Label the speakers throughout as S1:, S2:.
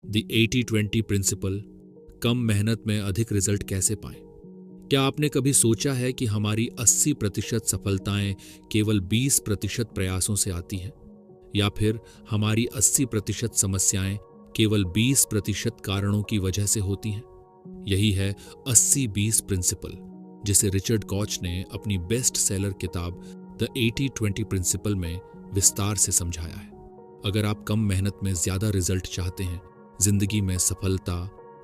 S1: The 80-20 principal, कम मेहनत में अधिक रिजल्ट कैसे पाएं? क्या आपने कभी सोचा है कि हमारी 80% सफलताएं केवल 20% प्रयासों से आती हैं? या फिर हमारी 80% समस्याएं केवल 20% कारणों की वजह से होती हैं? यही है 80-20 प्रिंसिपल, जिसे रिचर्ड कॉच ने अपनी बेस्ट सेलर किताब द 80-20 प्रिंसिपल में विस्तार से समझाया है। अगर आप कम मेहनत में ज्यादा रिजल्ट चाहते हैं, जिंदगी में सफलता,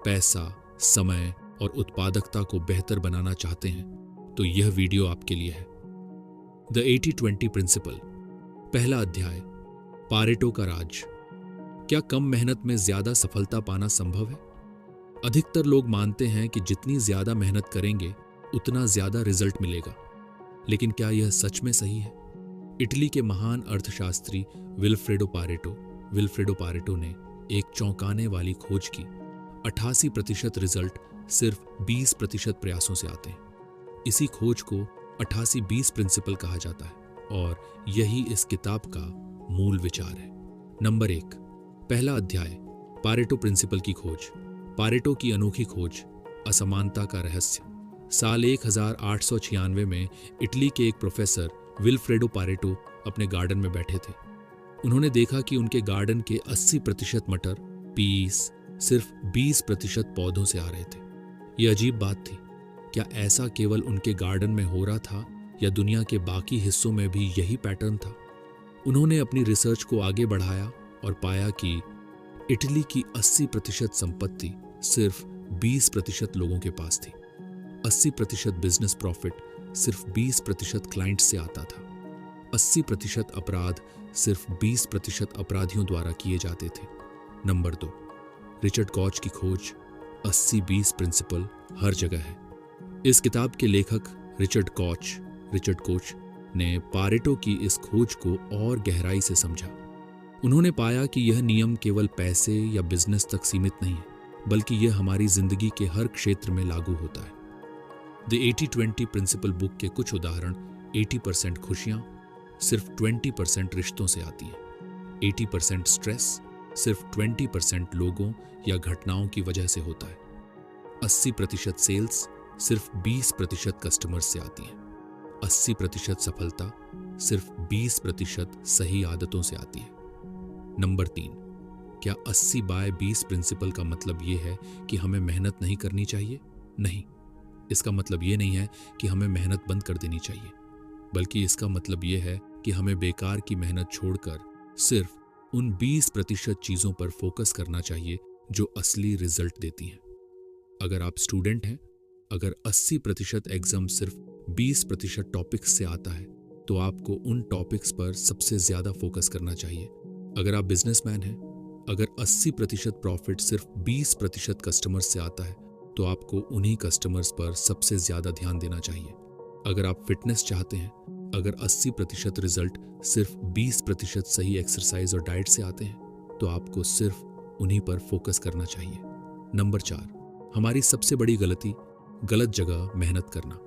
S1: पैसा, समय और उत्पादकता को बेहतर बनाना चाहते हैं, तो यह वीडियो आपके लिए है। द 80-20 प्रिंसिपल, पहला अध्याय, पारेटो का राज। क्या कम मेहनत में ज्यादा सफलता पाना संभव है? अधिकतर लोग मानते हैं कि जितनी ज्यादा मेहनत करेंगे उतना ज्यादा रिजल्ट मिलेगा, लेकिन क्या यह सच में सही है? इटली के महान अर्थशास्त्री विल्फ्रेडो पारेटो ने एक चौंकाने वाली खोज की। 88% रिजल्ट सिर्फ 20% प्रयासों से आते हैं। इसी खोज को 88-20 प्रिंसिपल कहा जाता है और यही इस किताब का मूल विचार है। नंबर 1, पहला अध्याय, पारेटो प्रिंसिपल की खोज। पारेटो की अनोखी खोज, असमानता का रहस्य। साल 1896 में इटली के एक प्रोफेसर विल्फ्रेडो पारेटो अपने गार्डन में बैठे थे। उन्होंने देखा कि उनके गार्डन के 80% मटर, पीस सिर्फ 20% पौधों से आ रहे थे। यह अजीब बात थी। क्या ऐसा केवल उनके गार्डन में हो रहा था या दुनिया के बाकी हिस्सों में भी यही पैटर्न था? उन्होंने अपनी रिसर्च को आगे बढ़ाया और पाया कि इटली की 80% संपत्ति सिर्फ 20% लोगों के पास थी। 80% बिजनेस प्रॉफिट सिर्फ 20% क्लाइंट से आता था। 80% अपराध सिर्फ 20% अपराधियों द्वारा किए जाते थे। नंबर 2, रिचर्ड कॉच की खोज, 80-20 प्रिंसिपल हर जगह है। इस किताब के लेखक रिचर्ड कोच ने पारेटो की इस खोज को और गहराई से समझा। उन्होंने पाया कि यह नियम केवल पैसे या बिजनेस तक सीमित नहीं है, बल्कि यह हमारी जिंदगी के हर क्षेत्र में लागू होता है। द 80-20 प्रिंसिपल बुक के कुछ उदाहरण: 80% खुशियां सिर्फ 20% रिश्तों से आती हैं। 80% स्ट्रेस सिर्फ 20% लोगों या घटनाओं की वजह से होता है। 80% सेल्स सिर्फ 20% कस्टमर्स से आती हैं। 80% सफलता सिर्फ 20% सही आदतों से आती है। नंबर 3, क्या 80/20 प्रिंसिपल का मतलब यह है कि हमें मेहनत नहीं करनी चाहिए? नहीं, इसका मतलब यह नहीं है कि हमें मेहनत बंद कर देनी चाहिए, बल्कि इसका मतलब यह है कि हमें बेकार की मेहनत छोड़कर सिर्फ उन 20% चीजों पर फोकस करना चाहिए जो असली रिजल्ट देती हैं। अगर आप स्टूडेंट हैं, अगर 80% एग्जाम सिर्फ 20% टॉपिक्स से आता है, तो आपको उन टॉपिक्स पर सबसे ज्यादा फोकस करना चाहिए। अगर आप बिजनेसमैन हैं, अगर 80% प्रॉफिट सिर्फ 20% कस्टमर्स से आता है, तो आपको उन्हीं कस्टमर्स पर सबसे ज्यादा ध्यान देना चाहिए। अगर आप फिटनेस चाहते हैं, अगर 80% रिजल्ट सिर्फ 20% सही एक्सरसाइज और डाइट से आते हैं, तो आपको सिर्फ उन्हीं पर फोकस करना चाहिए। नंबर 4, हमारी सबसे बड़ी गलती, गलत जगह मेहनत करना।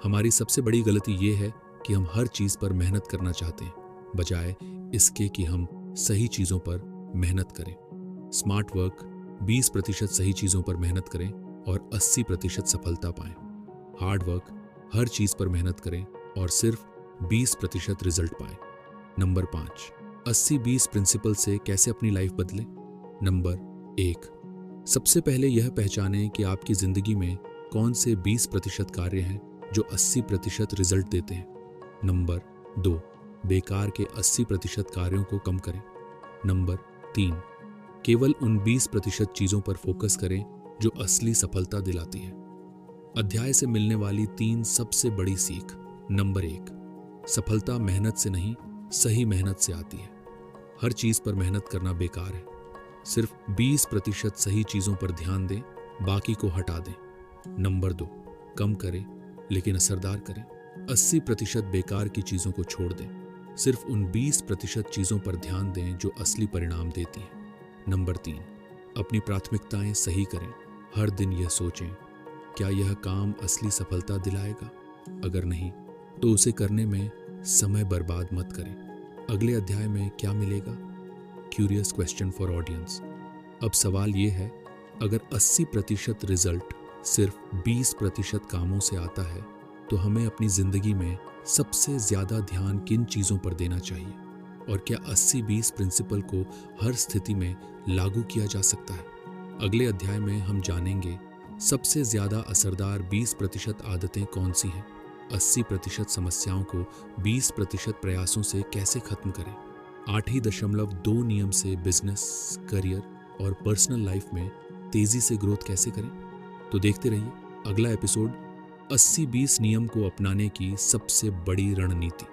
S1: हमारी सबसे बड़ी गलती यह है कि हम हर चीज पर मेहनत करना चाहते हैं, बजाय इसके कि हम सही चीजों पर मेहनत करें। स्मार्ट वर्क, 20% सही चीजों पर मेहनत करें और 80% सफलता पाएं। हार्ड वर्क, हर चीज पर मेहनत करें और सिर्फ 20% रिजल्ट पाएं। नंबर 5, 80-20 प्रिंसिपल से कैसे अपनी लाइफ बदलें। नंबर 1, सबसे पहले यह पहचानें कि आपकी जिंदगी में कौन से 20% कार्य हैं जो 80% रिजल्ट देते हैं। नंबर 2, बेकार के 80% कार्यों को कम करें। नंबर 3, केवल उन 20% चीजों पर फोकस करें जो असली सफलता दिलाती है। अध्याय से मिलने वाली 3 सबसे बड़ी सीख। नंबर 1, सफलता मेहनत से नहीं, सही मेहनत से आती है। हर चीज पर मेहनत करना बेकार है। सिर्फ 20% सही चीजों पर ध्यान दें, बाकी को हटा दें। नंबर 2, कम करें लेकिन असरदार करें। 80% बेकार की चीजों को छोड़ दें, सिर्फ उन 20% चीजों पर ध्यान दें जो असली परिणाम देती हैं। नंबर 3, अपनी प्राथमिकताएं सही करें। हर दिन यह सोचें, क्या यह काम असली सफलता दिलाएगा? अगर नहीं, तो उसे करने में समय बर्बाद मत करें। अगले अध्याय में क्या मिलेगा? Curious question for audience. अब सवाल ये है, अगर 80% रिजल्ट सिर्फ 20% कामों से आता है तो हमें अपनी जिंदगी में सबसे ज्यादा ध्यान किन चीजों पर देना चाहिए? और क्या 80-20 प्रिंसिपल को हर स्थिति में लागू किया जा सकता है? अगले अध्याय में हम जानेंगे सबसे ज्यादा असरदार 20% आदतें कौन सी हैं, 80% समस्याओं को 20% प्रयासों से कैसे खत्म करें, 8.2 नियम से बिजनेस, करियर और पर्सनल लाइफ में तेजी से ग्रोथ कैसे करें। तो देखते रहिए अगला एपिसोड, 80-20 नियम को अपनाने की सबसे बड़ी रणनीति।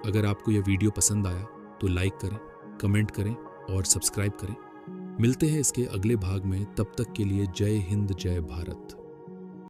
S1: अगर आपको यह वीडियो पसंद आया तो लाइक करें, कमेंट करें और सब्सक्राइब करें। मिलते हैं इसके अगले भाग में, तब तक के लिए जय हिंद, जय भारत।